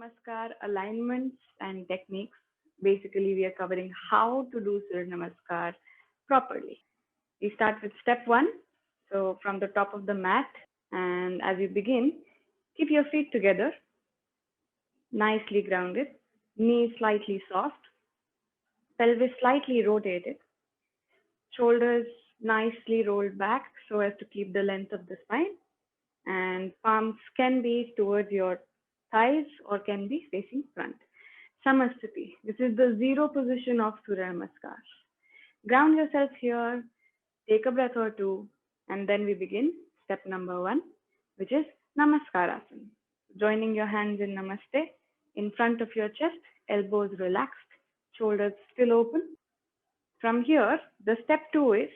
Namaskar alignments and techniques. Basically, we are covering how to do Surya Namaskar properly. We start with step one. So, from the top of the mat, and as you begin, keep your feet together, nicely grounded, knees slightly soft, pelvis slightly rotated, shoulders nicely rolled back so as to keep the length of the spine, and palms can be towards your thighs or can be facing front. Samasthiti. This is the zero position of Surya Namaskar. Ground yourself here, take a breath or two, and then we begin step number one, which is Namaskarasana. Joining your hands in Namaste in front of your chest, elbows relaxed, shoulders still open. From here, the step two is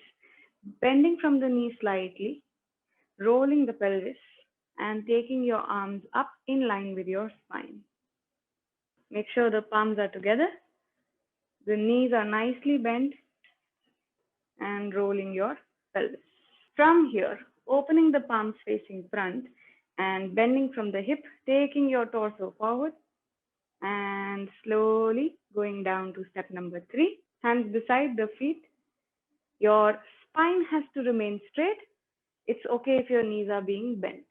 bending from the knee slightly, rolling the pelvis, and taking your arms up in line with your spine. Make sure the palms are together, the knees are nicely bent, and rolling your pelvis. From here, opening the palms facing front and bending from the hip, taking your torso forward and slowly going down to step number three. Hands beside the feet. Your spine has to remain straight. It's okay if your knees are being bent.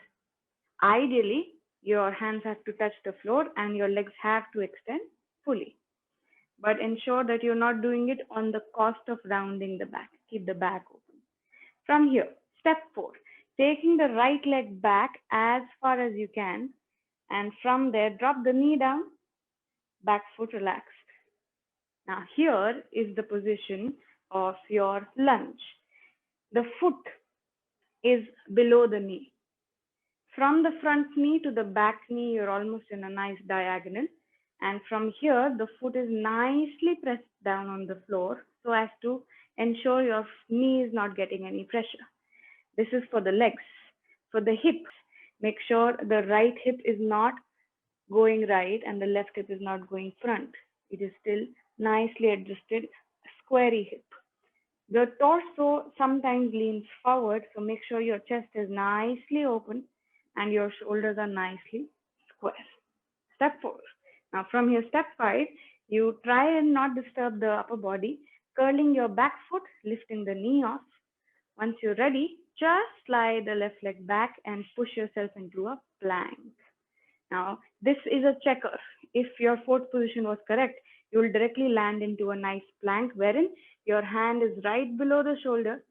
Ideally, your hands have to touch the floor and your legs have to extend fully. But ensure that you're not doing it on the cost of rounding the back. Keep the back open. From here, step four, taking the right leg back as far as you can, and from there, drop the knee down, back foot relaxed. Now, here is the position of your lunge. The foot is below the knee. From the front knee to the back knee, you're almost in a nice diagonal. And from here, the foot is nicely pressed down on the floor so as to ensure your knee is not getting any pressure. This is for the legs. For the hips, make sure the right hip is not going right and the left hip is not going front. It is still nicely adjusted, squarey hip. The torso sometimes leans forward, so make sure your chest is nicely open and your shoulders are nicely square. Step four. Now from here, step five, you try and not disturb the upper body, curling your back foot, lifting the knee off. Once you're ready, just slide the left leg back and push yourself into a plank. Now, this is a checker. If your fourth position was correct, you will directly land into a nice plank wherein your hand is right below the shoulder,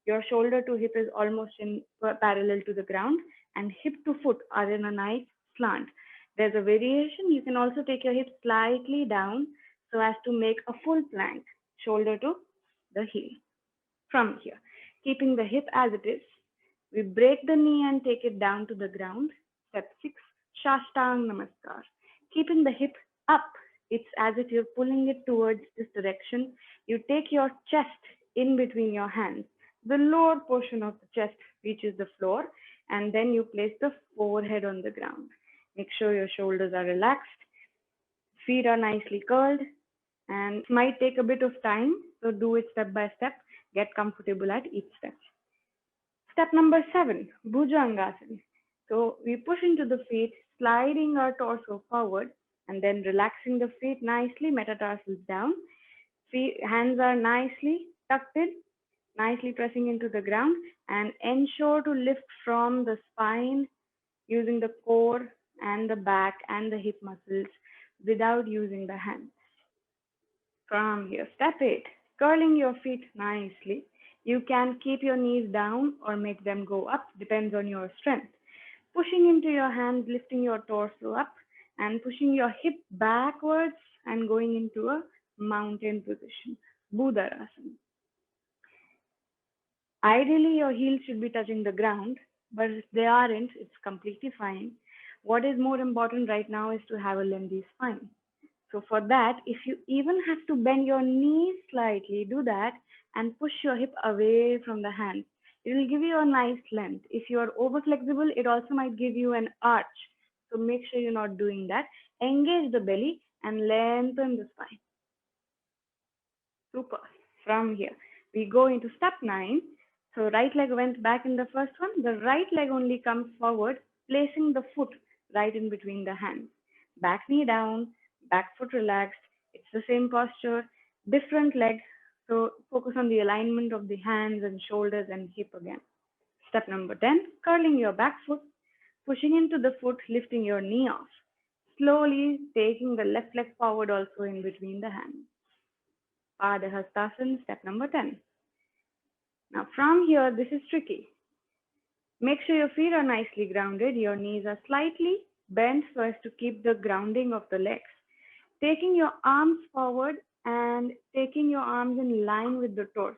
your shoulder to hip is almost in parallel to the ground, and hip to foot are in a nice slant. There's a variation. You can also take your hips slightly down so as to make a full plank, shoulder to the heel. From here, keeping the hip as it is, we break the knee and take it down to the ground. Step six, Shashtang Namaskar. Keeping the hip up, it's as if you're pulling it towards this direction. You take your chest in between your hands. The lower portion of the chest reaches the floor, and then you place the forehead on the ground. Make sure your shoulders are relaxed, feet are nicely curled, and it might take a bit of time, so do it step by step. Get comfortable at each step. Step number seven, Bhujangasana. So we push into the feet, sliding our torso forward and then relaxing the feet nicely, metatarsals down. Hands are nicely tucked in, nicely pressing into the ground, and ensure to lift from the spine using the core and the back and the hip muscles without using the hands. From here, step eight, curling your feet nicely. You can keep your knees down or make them go up, depends on your strength. Pushing into your hands, lifting your torso up, and pushing your hip backwards and going into a mountain position, Bhudarasana. Ideally, your heels should be touching the ground, but if they aren't, it's completely fine. What is more important right now is to have a lengthy spine. So for that, if you even have to bend your knees slightly, do that and push your hip away from the hand. It will give you a nice length. If you are over flexible, it also might give you an arch. So make sure you're not doing that. Engage the belly and lengthen the spine. Super. From here, we go into step nine. So right leg went back in the first one. The right leg only comes forward, placing the foot right in between the hands. back knee down, back foot relaxed. It's the same posture, different leg. So focus on the alignment of the hands and shoulders and hip again. Step number 10, curling your back foot, pushing into the foot, lifting your knee off. Slowly taking the left leg forward also in between the hands. Padahastasana, step number 10. Now from here, this is tricky. Make sure your feet are nicely grounded. Your knees are slightly bent so as to keep the grounding of the legs. Taking your arms forward and taking your arms in line with the torso.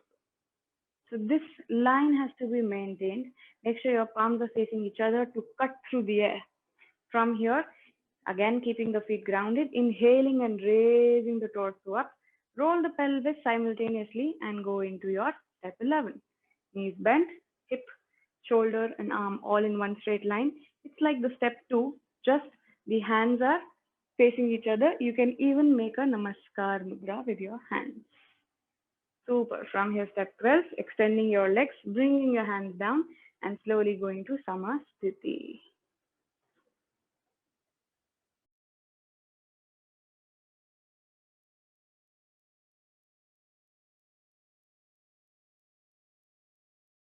So this line has to be maintained. Make sure your palms are facing each other to cut through the air. From here, again keeping the feet grounded, inhaling and raising the torso up. Roll the pelvis simultaneously and go into your step 11. Knees bent, hip, shoulder and arm all in one straight line. It's like the step 2, just the hands are facing each other. You can even make a namaskar mudra with your hands. Super. From here, step 12, extending your legs, bringing your hands down and slowly going to Samasthiti.